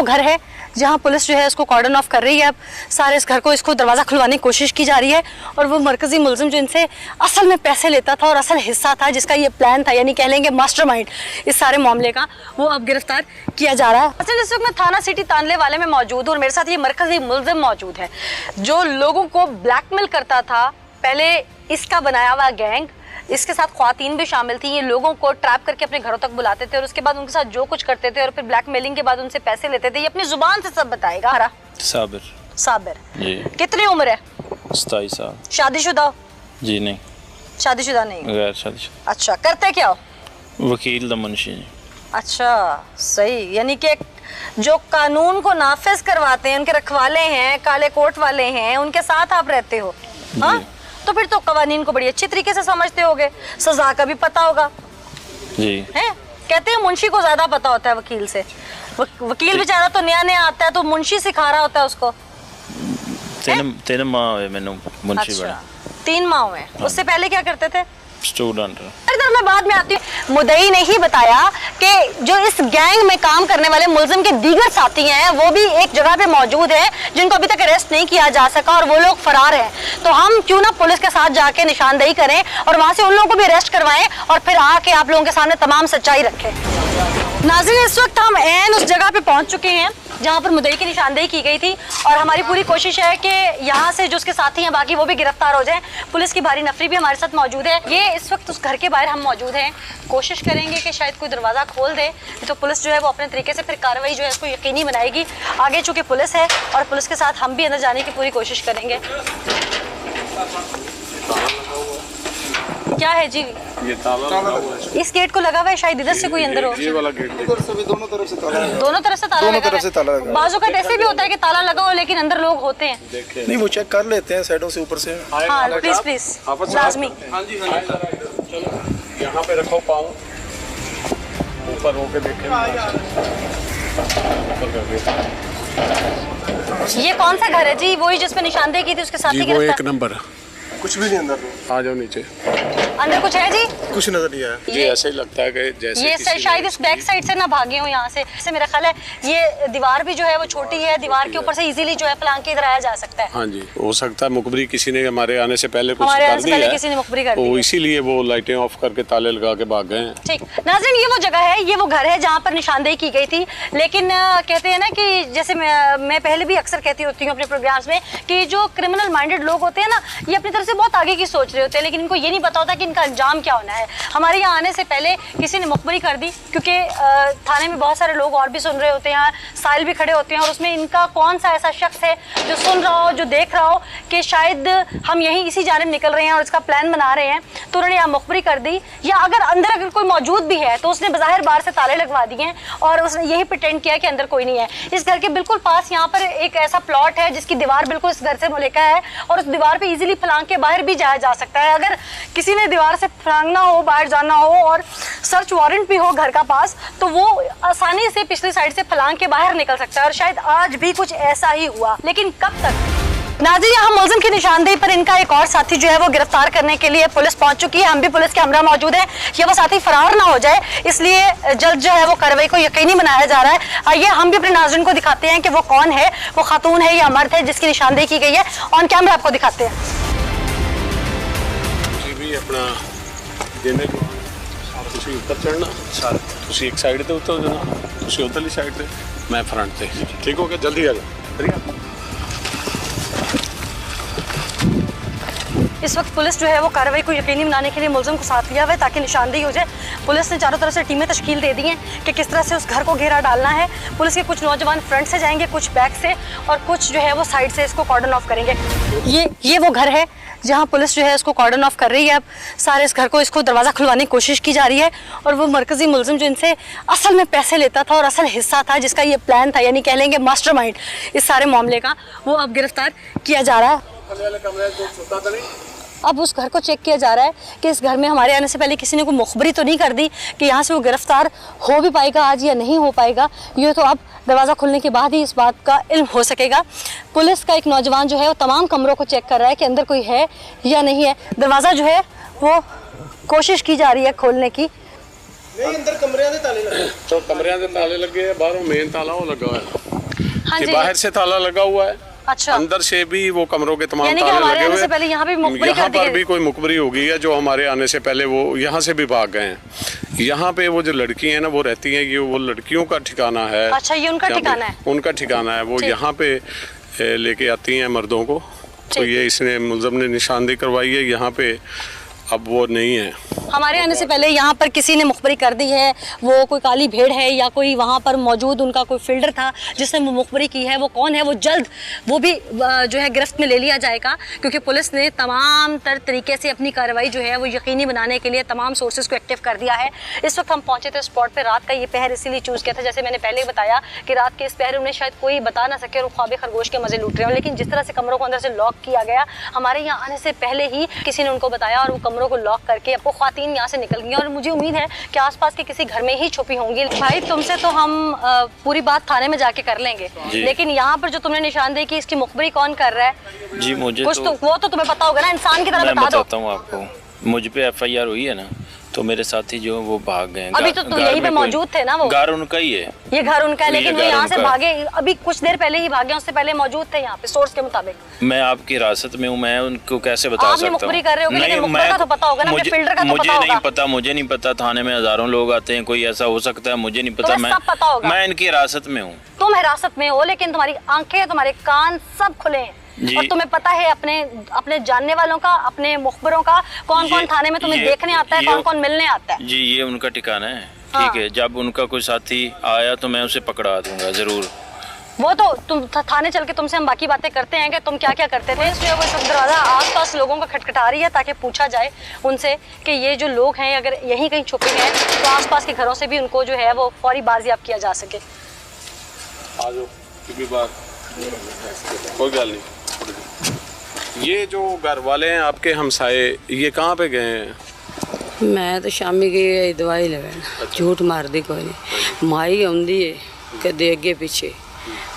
घर है जहां पुलिस जो है उसको कॉर्डन ऑफ कर रही है। अब सारे इस घर को इसको दरवाज़ा खुलवाने की कोशिश की जा रही है और वो मरकजी मुलजिम जो इनसे असल में पैसे लेता था और असल हिस्सा था, जिसका ये प्लान था, यानी कह लेंगे मास्टरमाइंड इस सारे मामले का, वो अब गिरफ्तार किया जा रहा है। असल इस वक्त मैं थाना सिटी तानले वाले में मौजूद हूँ और मेरे साथ ये मरकजी मुलजिम मौजूद है जो लोगों को ब्लैकमेल करता था। पहले इसका बनाया हुआ गैंग, इसके साथ ख्वातीन भी शामिल थी, ये लोगों को ट्रैप करके अपने घरों तक बुलाते थे और उसके बाद उनके साथ जो कुछ करते थे और फिर ब्लैकमेलिंग के बाद उनसे पैसे लेते थे। ये अपनी जुबान से सब बताएगा। साबिर जी। कितनी उम्र है? 27 साल। शादीशुदा? जी नहीं। शादीशुदा नहीं? गैर शादीशुदा। अच्छा, करते क्या हो? वकील दा मुंशी जी। अच्छा सही, यानी कि जो कानून को नाफिज करवाते हैं, उनके रखवाले हैं, काले कोट वाले हैं, उनके साथ आप रहते हो। हाँ, तो फिर तो कवानीन को बड़ी अच्छी तरीके से समझते होगे, सजा का भी पता होगा जी। है? कहते हैं मुंशी को ज्यादा पता होता है वकील से। वकील बेचारा तो नया नया आता है तो मुंशी सिखा रहा होता है उसको। 3 माह हुए मैंने मुंशी अच्छा, बने। 3 माह हुए। उससे पहले क्या करते थे? स्टूडेंट। इधर मैं बाद में आती हूँ। मुदई ने ही बताया कि जो इस गैंग में काम करने वाले मुलजिम के दीगर साथी हैं वो भी एक जगह पे मौजूद हैं जिनको अभी तक अरेस्ट नहीं किया जा सका और वो लोग फरार हैं। तो हम क्यों ना पुलिस के साथ जाके निशानदेही करें और वहां से उन लोगों को भी अरेस्ट करवाएं और फिर आके आप लोगों के सामने तमाम सच्चाई रखें। नाज़रीन, इस वक्त हम ऐन उस जगह पे पहुंच चुके हैं जहां पर मुद्दई की निशानदेही की गई थी और हमारी पूरी कोशिश है कि यहाँ से जो उसके साथी हैं बाकी वो भी गिरफ्तार हो जाएं। पुलिस की भारी नफरी भी हमारे साथ मौजूद है। ये इस वक्त उस घर के बाहर हम मौजूद हैं, कोशिश करेंगे कि शायद कोई दरवाज़ा खोल दे, तो पुलिस जो है वो अपने तरीके से फिर कार्रवाई जो है उसको यकीनी बनाएगी। आगे चूँकि पुलिस है और पुलिस के साथ हम भी अंदर जाने की पूरी कोशिश करेंगे। क्या है जी? ये ताला लगा हुआ है। इस गेट को लगा हुआ है, शायद इधर से कोई अंदर हो। ये वाला गेट दोनों तरफ से ताला है। दोनों तरफ से ताला लगा है। बाजू का ऐसे भी होता है कि ताला लगा हो लेकिन अंदर लोग होते हैं। नहीं, वो चेक कर लेते हैं साइडों से, ऊपर से। हाँ प्लीज प्लीज, लाजमी। हाँ जी हाँ जी, चलो यहाँ पे रखो पाँव, ऊपर होके देखें। ये कौन सा घर है जी? वही जिसमें निशानदेही की थी उसके साथ ही? वो 1 नंबर। कुछ भी नहीं अंदर। आ जाओ नीचे। अंदर कुछ है जी? कुछ नजर नहीं आया। ये ऐसे ही लगता है कि जैसे ये शायद इस बैक साइड से ना भागे हो यहाँ से मेरा ख्याल है। ये दीवार भी जो है वो छोटी है, दीवार के ऊपर से इजीली जो है फलांग के इधर आया जा सकता है। हाँ जी, हो सकता है मुखबरी किसी ने हमारे आने से पहले कुछ हमारे कर आने से दिया पहले है, किसी ने मुखबरी कर दी तो है। इसीलिए वो लाइटें ऑफ करके ताले लगा के भाग गए हैं। ठीक नाज़रीन, ये वो जगह है, ये वो घर है जहाँ पर निशानदेही की गई थी। लेकिन कहते हैं ना कि जैसे मैं पहले भी अक्सर कहती होती हूँ अपने प्रोग्राम्स में कि जो क्रिमिनल माइंडेड लोग होते हैं ना, ये अपनी तरफ से बहुत आगे की सोच रहे होते हैं लेकिन इनको ये नहीं पता होता कि इनका अंजाम क्या होना है। हमारे यहाँ आने से पहले किसी ने मुखबरी कर दी क्योंकि थाने में बहुत सारे लोग और भी सुन रहे होते हैं, साहिल भी खड़े होते हैं और उसमें इनका कौन सा ऐसा शख्स है जो सुन रहा हो, जो देख रहा हो कि शायद हम यहीं इसी जानिब निकल रहे हैं और इसका प्लान बना रहे हैं, तो उन्होंने यहाँ मुखबरी कर दी। या अगर कोई मौजूद भी है तो उसने बज़ाहिर बाहर से ताले लगवा दिए हैं और उसने यही प्रिटेंड किया कि अंदर कोई नहीं है। इस घर के बिल्कुल पास यहाँ पर एक ऐसा प्लॉट है जिसकी दीवार बिल्कुल इस घर से मुलेका है और उस दीवार पर ईजिली फलांग के बाहर भी जाया जा सकता है। अगर किसी ने दीवार से फलांगना हो, बाहर जाना हो और सर्च वारंट भी हो घर का पास, तो वो आसानी से पिछली साइड से फलांग के बाहर निकल सकता है और शायद आज भी कुछ ऐसा ही हुआ। लेकिन कब तक? नाज़रीन, यहाँ मुलजिम की निशानदेही पर इनका एक और साथी जो है वो गिरफ्तार करने के लिए पुलिस पहुंच चुकी है। हम भी पुलिस के हमरा मौजूद है, ये वो साथी फरार ना हो जाए इसलिए जल्द जो है वो कार्रवाई को यकीनी बनाया जा रहा है। आइए हम भी अपने नाज़रीन को दिखाते हैं कि वो कौन है, वो खातून है या मर्द है जिसकी निशानदेही की गई है। ऑन कैमरा आपको दिखाते हैं। अपना देने ਤੁਸੀਂ ਉੱਪਰ ਚੜਨਾ ਸਾਰਾ, ਤੁਸੀਂ ਇੱਕ ਸਾਈਡ ਤੇ ਉੱਤਰ ਜਾਣਾ, ਤੁਸੀਂ ਉਧਰਲੀ ਸਾਈਡ ਤੇ, ਮੈਂ ਫਰੰਟ ਤੇ। ਠੀਕ ਹੋ ਗਿਆ? ਜਲਦੀ ਆ ਜਾਓ। ठीक है। इस वक्त पुलिस जो है वो कार्रवाई को यकीनी बनाने के लिए मुलजिम को साथ लिया हुआ है ताकि निशानदेही हो जाए। पुलिस ने चारों तरफ से टीमें तश्कील दे दी हैं कि किस तरह से उस घर को घेरा डालना है। पुलिस के कुछ नौजवान फ्रंट से जाएंगे, कुछ बैक से और कुछ जो है वो साइड से इसको कॉर्डन ऑफ करेंगे। ये वो घर है जहां पुलिस जो है इसको कॉर्डन ऑफ कर रही है। अब सारे इस घर को इसको दरवाज़ा खुलवाने की कोशिश की जा रही है और वो मरकजी मुलजिम जो इनसे असल में पैसे लेता था और असल हिस्सा था, जिसका ये प्लान था, यानी कह लेंगे मास्टरमाइंड इस सारे मामले का, वो अब गिरफ्तार किया जा रहा है। अब उस घर को चेक किया जा रहा है कि इस घर में हमारे आने से पहले किसी ने कोई मुखबरी तो नहीं कर दी कि यहाँ से वो गिरफ्तार हो भी पाएगा आज या नहीं हो पाएगा। ये तो अब दरवाज़ा खुलने के बाद ही इस बात का इल्म हो सकेगा। पुलिस का एक नौजवान जो है वो तमाम कमरों को चेक कर रहा है कि अंदर कोई है या नहीं है। दरवाज़ा जो है वो कोशिश की जा रही है खोलने की। नहीं अंदर कमरे दे ताले लगे तो कमरे के ताले लगे हैं, बाहरों मेन ताला वो लगा हुआ है हाँ कि जी। बाहर से ताला लगा हुआ है, अच्छा, अंदर से भी वो कमरों के तमाम यानी कि ताले हमारे लगे आने हुए से पहले यहाँ पे मुखबरी यहाँ कर दी पर गई। भी कोई मुखबरी हो गई है, जो हमारे आने से पहले वो यहाँ से भी भाग गए हैं। यहाँ पे वो जो लड़की है ना वो रहती हैं, ये वो लड़कियों का ठिकाना है। अच्छा, ये उनका यहाँ पे- ठिकाना है? उनका ठिकाना है, वो ठीक। यहाँ पे लेके आती हैं मर्दों को। तो ठीक। ये इसने मुलजम ने निशानदेही करवाई है यहाँ पे, अब वो नहीं है। हमारे आने से पहले यहाँ पर किसी ने मुखबरी कर दी है, वो कोई काली भेड़ है या कोई वहाँ पर मौजूद उनका कोई फील्डर था जिसने वो मुखबरी की है, वो कौन है, वो जल्द वो भी जो है गिरफ्त में ले लिया जाएगा, क्योंकि पुलिस ने तमाम तरीके से अपनी कार्रवाई जो है वो यकीनी बनाने के लिए तमाम सोर्सेज को एक्टिव कर दिया है। इस वक्त हम पहुँचे थे स्पॉट पर, रात का ये पहर इसीलिए चूज़ किया था, जैसे मैंने पहले बताया कि रात के इस पहर उन्हें शायद कोई बता ना सके और ख्वाब खरगोश के मजे लूट रहे हो, लेकिन जिस तरह से कमरों को अंदर से लॉक किया गया, हमारे यहाँ आने से पहले ही किसी ने उनको बताया और वो कमरों को लॉक करके वो ख्वातीन यहाँ से निकल गई और मुझे उम्मीद है कि आसपास के किसी घर में ही छुपी होंगी। भाई तुमसे तो हम पूरी बात थाने में जाके कर लेंगे, लेकिन यहाँ पर जो तुमने निशानदेही की इसकी मुखबरी कौन कर रहा है? जी मुझे कुछ तो वो तो तुम्हें पता होगा ना, इंसान की तरह मैं बता दो। बताता हूँ आपको, मुझ पे FIR हुई है ना, तो मेरे साथी जो वो भाग गए। अभी तो तुम यहीं पे मौजूद थे ना, वो घर उनका ही है, ये घर उनका है, ये लेकिन वो घर यहाँ से उनका है। भागे अभी कुछ देर पहले ही भागे, उससे पहले मौजूद थे यहाँ पे सोर्स के मुताबिक। मैं आपकी हिरासत में हूँ, मैं उनको कैसे बता आप ये सकता हूँ? मुखबरी कर रहे होगे, लेकिन मुखबर का तो पता होगा ना, अपने फील्डर का तो मुझे पता नहीं होगा। पता, मुझे नहीं पता, थाने में हजारों लोग आते हैं, कोई ऐसा हो सकता है, मुझे नहीं पता। तुम्हें सब पता होगा। मैं इनकी हिरासत में हूँ। तुम हिरासत में हो, लेकिन तुम्हारी आंखें तुम्हारे कान सब खुले हैं जी। और तुम्हें पता है अपने जानने वालों का, अपने मुखबरों का, कौन कौन थाने में तुम्हें देखने आता है, कौन कौन मिलने आता है। जी ये उनका ठिकाना है, हाँ। ठीक है। जब उनका कोई साथी आया तो मैं उसे पकड़ा दूंगा जरूर। वो तो तुम थाने चल के तुमसे हम बाकी बातें करते हैं कि तुम क्या क्या करते थे। इसलिए वो सब दरवाजा आसपास लोगों का खटखटा रही है ताकि पूछा जाए उनसे कि ये जो लोग हैं अगर यहीं कहीं छुपे हैं तो आसपास के घरों से भी उनको जो है वो फौरी बाजियाब किया जा सके। आ जाओ, कोई गल नहीं। ये जो घर वाले हैं आपके हमसाए, ये कहाँ पे गए हैं? मैं तो शामी गई दवाई लेवन, झूठ मारदी कोई नहीं, माई आउंदी है कदे अगे पिछे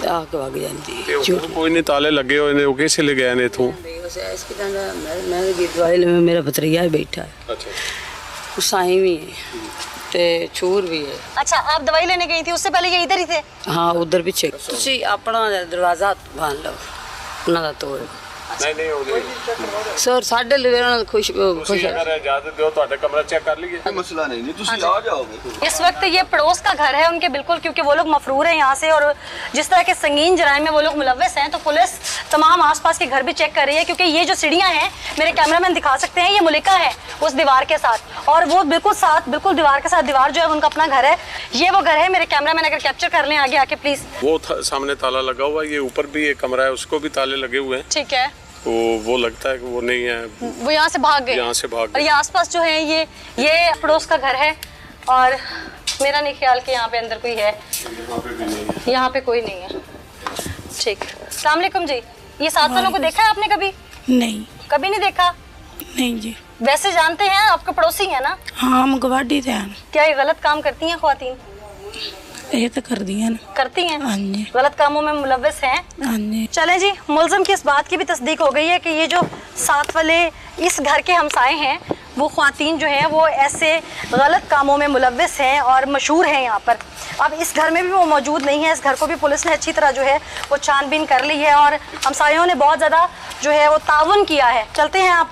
आके वग जाती है। झूठ कोई नहीं, ताले लगे हुए ने, वो कैसे ले गए ने इथों? मैं गई दवाई लेवन, मेरा भतरिया ही बैठा है, अच्छा, साई भी है ते छूर भी है। अच्छा, आप दवाई लेने गई थी, उससे पहले ये इधर ही थे? हाँ उधर पिछे। तुसी अपना दरवाजा बांध लो, उन्हां दा तोड़। नहीं नहीं वो नहीं। सर साढ़े लेवन खुश खुश है। अगर इजाजत दो तो कमरा चेक कर लीजिए। कोई मसला नहीं, तुसी आ जाओगे। इस वक्त ये पड़ोस का घर है उनके बिल्कुल, क्योंकि वो लोग मफरूर हैं यहाँ से और जिस तरह के संगीन जराइम में वो लोग मुलव्वस हैं, तो पुलिस तमाम आसपास के घर भी चेक कर रही है। क्योंकि ये जो सीढ़ियाँ हैं, मेरे कैमरामैन दिखा सकते हैं, ये मुलिका है उस दीवार के साथ और वो बिल्कुल दीवार के साथ, दीवार जो है उनका अपना घर है। ये वो घर है, मेरे कैमरामैन अगर कैप्चर कर लें आगे आके प्लीज। वो सामने ताला लगा हुआ है, ये ऊपर भी एक कमरा है, उसको भी ताले लगे हुए हैं। ठीक है, तो वो लगता है कि वो नहीं है, वो यहाँ से भाग गए। यहाँ से भाग और गए। ये आसपास जो है ये पड़ोस का घर है और मेरा नहीं ख्याल कि यहाँ पे अंदर कोई है। यहाँ पे भी नहीं है। यहाँ पे कोई नहीं है। ठीक, अस्सलाम वालेकुम जी। ये 7 वालों को देखा है आपने कभी? नहीं कभी नहीं देखा? नहीं जी। वैसे जानते हैं, आपके पड़ोसी हैं ना? हाँ हम गवाडी थे, क्या ये गलत काम करती हैं ख्वातीन? ये तो कर दिया ना। करती हैं? हाँ जी, गलत कामों में मुलव्वस हैं? हाँ जी। चलें जी, मुलज़म की इस बात की भी तस्दीक हो गई है कि ये जो 7 वाले इस घर के हमसाए हैं, वो ख्वातीन जो हैं वो ऐसे गलत कामों में मुलव्वस हैं और मशहूर हैं यहाँ पर। अब इस घर में भी वो मौजूद नहीं है, इस घर को भी पुलिस ने अच्छी तरह जो है वो छानबीन कर ली है और हमसायों ने बहुत ज़्यादा जो है वो ताउन किया है। चलते हैं आपको